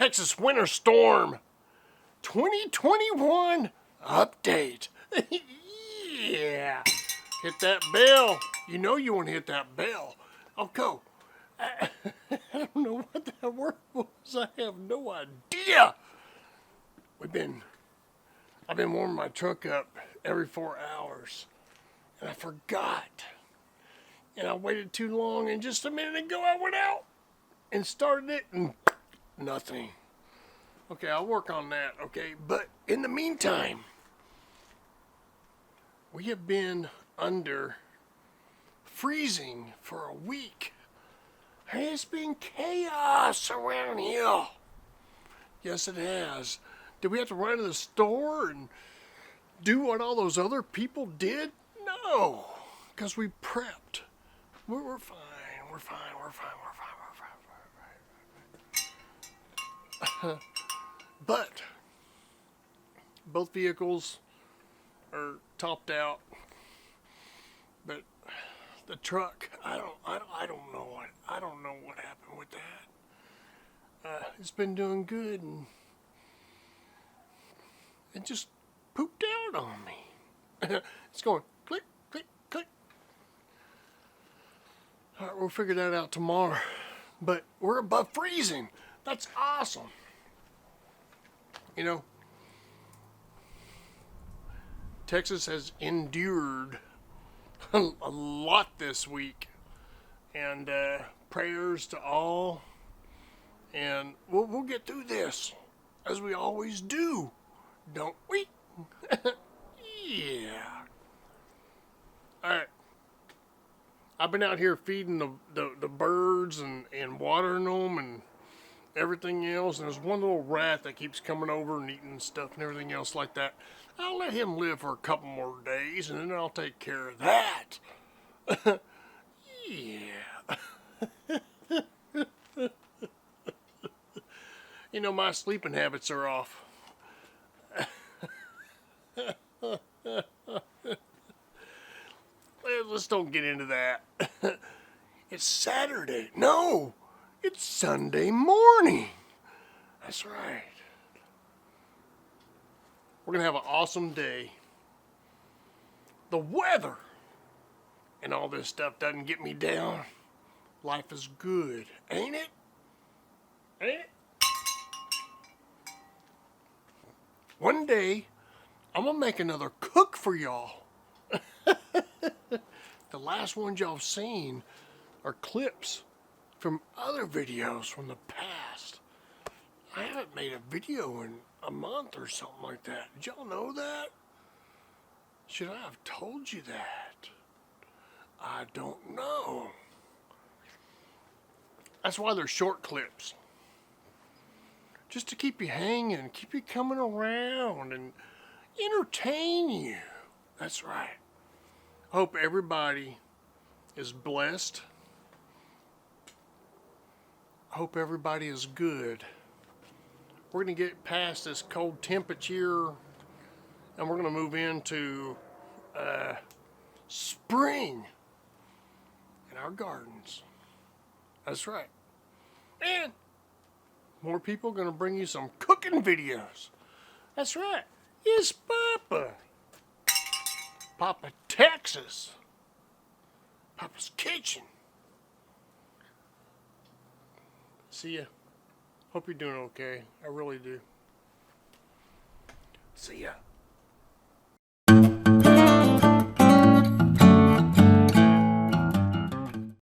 Texas winter storm 2021 update. Yeah. Hit that bell. You know you want to hit that bell. I'll go. I don't know what that word was. I have no idea. I've been warming my truck up every 4 hours. And I forgot. And I waited too long, and just a minute ago I went out and started it, and nothing. Okay, I'll work on that, okay? But in the meantime, we have been under freezing for a week. And it's been chaos around here. Yes, it has. Did we have to run to the store and do what all those other people did? No, because we prepped. We're fine. We're fine. We're fine. We're fine. We're fine. But both vehicles are topped out. But the truck, I don't know what happened with that. It's been doing good, and it just pooped out on me. It's going click, click, click. All right, we'll figure that out tomorrow. But we're above freezing. That's awesome. You know, Texas has endured a lot this week. And prayers to all. And we'll get through this, as we always do, don't we? Yeah. All right. I've been out here feeding the birds and watering them and everything else. And there's one little rat that keeps coming over and eating stuff and everything else like that. I'll let him live for a couple more days, and then I'll take care of that. Yeah. You know, my sleeping habits are off. Let's don't get into that. It's Saturday. No, it's Sunday morning. That's right. We're going to have an awesome day. The weather and all this stuff doesn't get me down. Life is good, ain't it? Ain't it? One day, I'm going to make another cook for y'all. The last ones y'all have seen are clips from other videos from the past. I haven't made a video in a month or something like that. Did y'all know that? Should I have told you that? I don't know. That's why they're short clips. Just to keep you hanging, keep you coming around, and entertain you. That's right. I hope everybody is blessed. I hope everybody is good. We're going to get past this cold temperature, and we're going to move into spring in our gardens. That's right. And more people are going to bring you some cooking videos. That's right. It's Papa. Papa Texas. Papa's Kitchen. See ya. Hope you're doing okay. I really do. See ya.